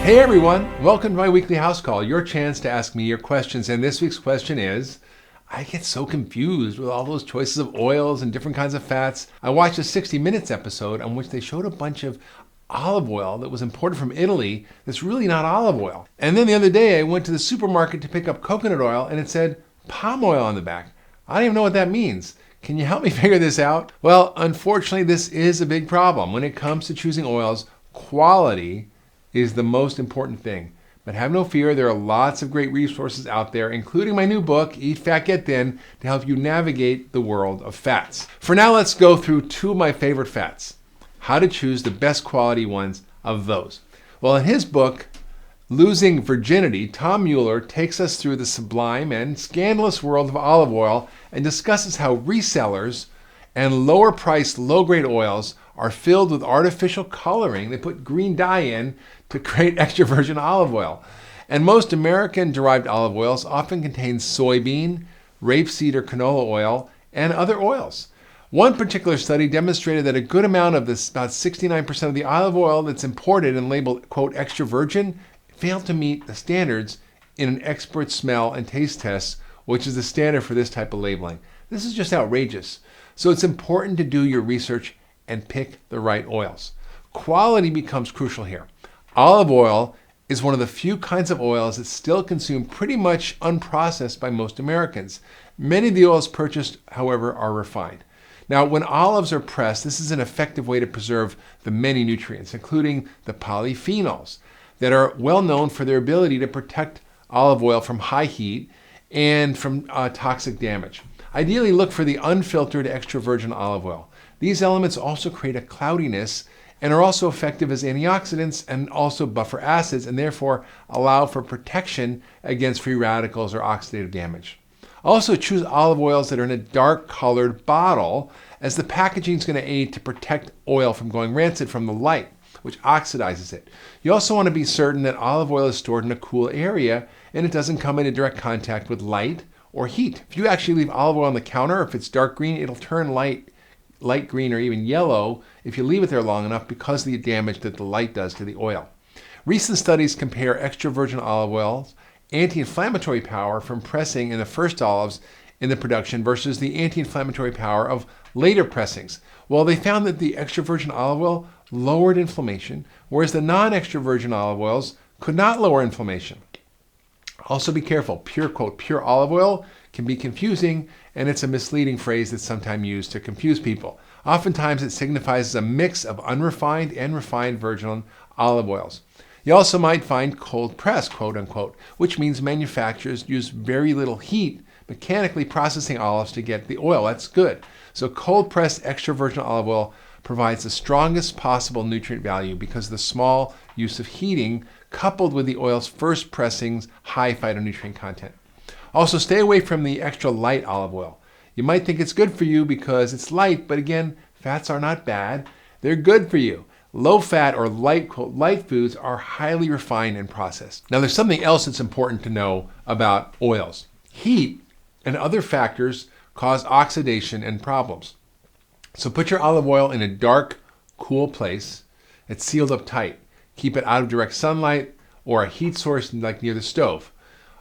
Hey everyone, welcome to my weekly house call, your chance to ask me your questions. And this week's question is, I get so confused with all those choices of oils and different kinds of fats. I watched a 60 Minutes episode on which they showed a bunch of olive oil that was imported from Italy that's really not olive oil. And then the other day I went to the supermarket to pick up coconut oil and it said palm oil on the back. I don't even know what that means. Can you help me figure this out? Well, unfortunately, this is a big problem. When it comes to choosing oils, quality is the most important thing. But have no fear, there are lots of great resources out there, including my new book, Eat Fat, Get Thin, to help you navigate the world of fats. For now, let's go through two of my favorite fats. How to choose the best quality ones of those. Well, in his book, Losing Virginity, Tom Mueller takes us through the sublime and scandalous world of olive oil and discusses how resellers and lower-priced, low-grade oils are filled with artificial coloring. They put green dye in to create extra virgin olive oil. And most American-derived olive oils often contain soybean, rapeseed or canola oil, and other oils. One particular study demonstrated that a good amount of this, about 69% of the olive oil that's imported and labeled, quote, extra virgin, failed to meet the standards in an expert smell and taste test, which is the standard for this type of labeling. This is just outrageous. So it's important to do your research and pick the right oils. Quality becomes crucial here. Olive oil is one of the few kinds of oils that's still consumed pretty much unprocessed by most Americans. Many of the oils purchased, however, are refined. Now, when olives are pressed, this is an effective way to preserve the many nutrients, including the polyphenols, that are well known for their ability to protect olive oil from high heat and from toxic damage. Ideally, look for the unfiltered extra virgin olive oil. These elements also create a cloudiness and are also effective as antioxidants and also buffer acids and therefore allow for protection against free radicals or oxidative damage. Also, choose olive oils that are in a dark colored bottle, as the packaging is going to aid to protect oil from going rancid from the light, which oxidizes it. You also want to be certain that olive oil is stored in a cool area and it doesn't come into direct contact with light or heat. If you actually leave olive oil on the counter, if it's dark green, it'll turn light green or even yellow if you leave it there long enough because of the damage that the light does to the oil. Recent studies compare extra virgin olive oil's anti-inflammatory power from pressing in the first olives in the production versus the anti-inflammatory power of later pressings. Well, they found that the extra virgin olive oil lowered inflammation, whereas the non-extra virgin olive oils could not lower inflammation. Also be careful, pure, quote, pure olive oil can be confusing, and it's a misleading phrase that's sometimes used to confuse people. Oftentimes it signifies a mix of unrefined and refined virgin olive oils. You also might find cold press, quote unquote, which means manufacturers use very little heat mechanically processing olives to get the oil. That's good. So cold pressed extra virgin olive oil provides the strongest possible nutrient value because of the small use of heating coupled with the oil's first pressing's high phytonutrient content. Also, stay away from the extra light olive oil. You might think it's good for you because it's light, but again, fats are not bad. They're good for you. Low fat or light, quote, light foods are highly refined and processed. Now, there's something else that's important to know about oils. Heat and other factors cause oxidation and problems. So put your olive oil in a dark, cool place. It's sealed up tight. Keep it out of direct sunlight or a heat source like near the stove.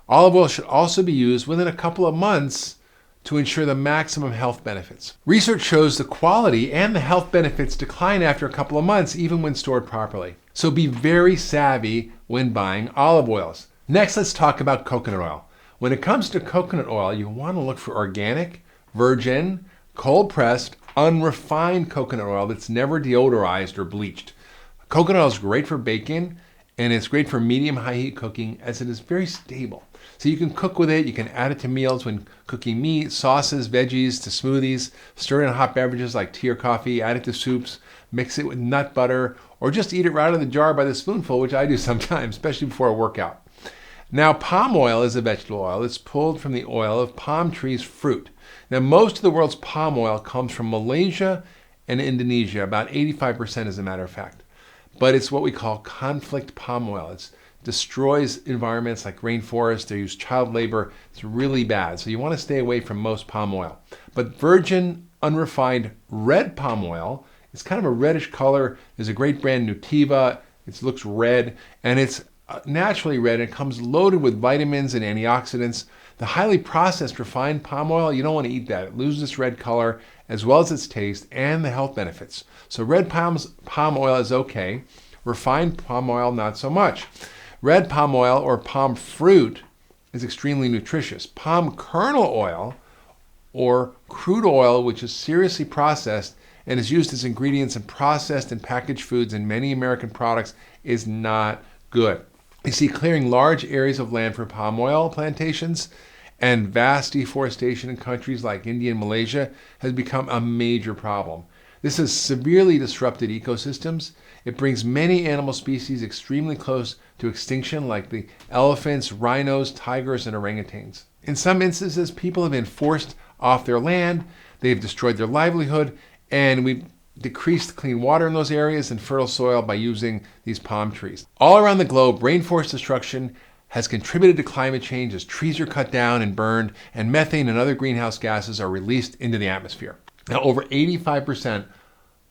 Olive oil should also be used within a couple of months to ensure the maximum health benefits. Research shows the quality and the health benefits decline after a couple of months, even when stored properly. So be very savvy when buying olive oils. Next, let's talk about coconut oil. When it comes to coconut oil, you want to look for organic, virgin, cold-pressed, unrefined coconut oil that's never deodorized or bleached. Coconut oil is great for bacon, and it's great for medium-high heat cooking as it is very stable. So you can cook with it, you can add it to meals when cooking meat, sauces, veggies, to smoothies, stir it in hot beverages like tea or coffee, add it to soups, mix it with nut butter, or just eat it right out of the jar by the spoonful, which I do sometimes, especially before a workout. Now, palm oil is a vegetable oil that's pulled from the oil of palm trees' fruit. Now, most of the world's palm oil comes from Malaysia and Indonesia, about 85% as a matter of fact. But it's what we call conflict palm oil. It destroys environments like rainforests. They use child labor. It's really bad. So you want to stay away from most palm oil. But virgin, unrefined red palm oil is kind of a reddish color. There's a great brand, Nutiva. It looks red, and it's naturally red and it comes loaded with vitamins and antioxidants. The highly processed refined palm oil, you don't want to eat that. It loses its red color as well as its taste and the health benefits. So red palm oil is okay. Refined palm oil, not so much. Red palm oil or palm fruit is extremely nutritious. Palm kernel oil or crude oil, which is seriously processed and is used as ingredients in processed and packaged foods in many American products, is not good. You see, clearing large areas of land for palm oil plantations and vast deforestation in countries like India and Malaysia has become a major problem. This has severely disrupted ecosystems. It brings many animal species extremely close to extinction, like the elephants, rhinos, tigers, and orangutans. In some instances, people have been forced off their land, they've destroyed their livelihood, and we've decreased clean water in those areas and fertile soil by using these palm trees. All around the globe, rainforest destruction has contributed to climate change as trees are cut down and burned, and methane and other greenhouse gases are released into the atmosphere. Now, over 85%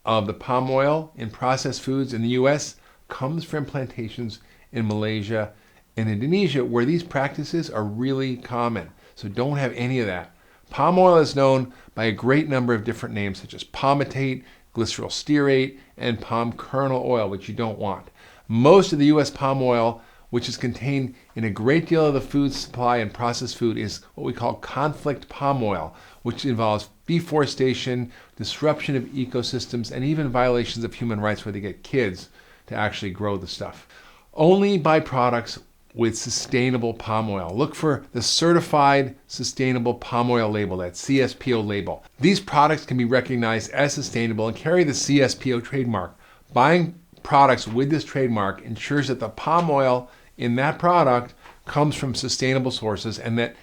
of the palm oil in processed foods in the U.S. comes from plantations in Malaysia and Indonesia, where these practices are really common. So don't have any of that. Palm oil is known by a great number of different names, such as palmitate, glycerol stearate, and palm kernel oil, which you don't want. Most of the U.S. palm oil, which is contained in a great deal of the food supply and processed food, is what we call conflict palm oil, which involves deforestation, disruption of ecosystems, and even violations of human rights where they get kids to actually grow the stuff. Only buy products with sustainable palm oil. Look for the certified sustainable palm oil label, that CSPO label. These products can be recognized as sustainable and carry the CSPO trademark. Buying products with this trademark ensures that the palm oil in that product comes from sustainable sources and that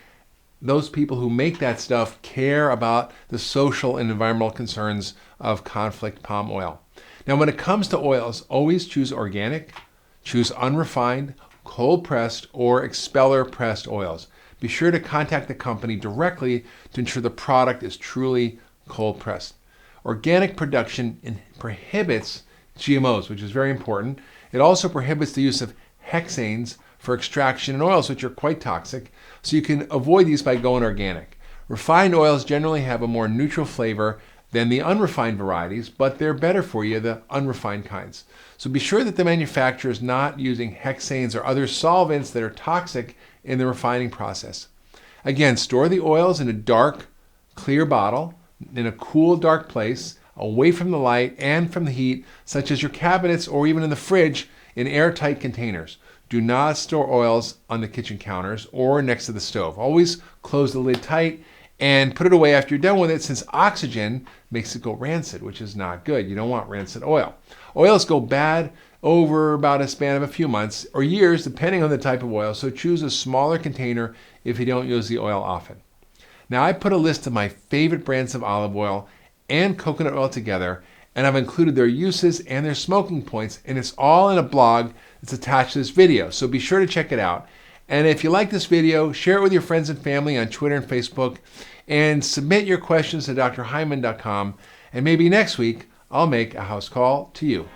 those people who make that stuff care about the social and environmental concerns of conflict palm oil. Now, when it comes to oils, always choose organic, choose unrefined, cold pressed, or expeller pressed oils. Be sure to contact the company directly to ensure the product is truly cold pressed. Organic production prohibits GMOs, which is very important. It also prohibits the use of hexanes for extraction in oils, which are quite toxic, so you can avoid these by going organic. Refined oils generally have a more neutral flavor than the unrefined varieties, but they're better for you, the unrefined kinds. So be sure that the manufacturer is not using hexanes or other solvents that are toxic in the refining process. Again, store the oils in a dark, clear bottle, in a cool, dark place, away from the light and from the heat, such as your cabinets or even in the fridge, in airtight containers. Do not store oils on the kitchen counters or next to the stove. Always close the lid tight and put it away after you're done with it, since oxygen makes it go rancid, which is not good. You don't want rancid oil. Oils go bad over about a span of a few months or years, depending on the type of oil, so choose a smaller container if you don't use the oil often. Now, I put a list of my favorite brands of olive oil and coconut oil together, and I've included their uses and their smoking points, and it's all in a blog that's attached to this video, so be sure to check it out. And if you like this video, share it with your friends and family on Twitter and Facebook, and submit your questions to drhyman.com, and maybe next week I'll make a house call to you.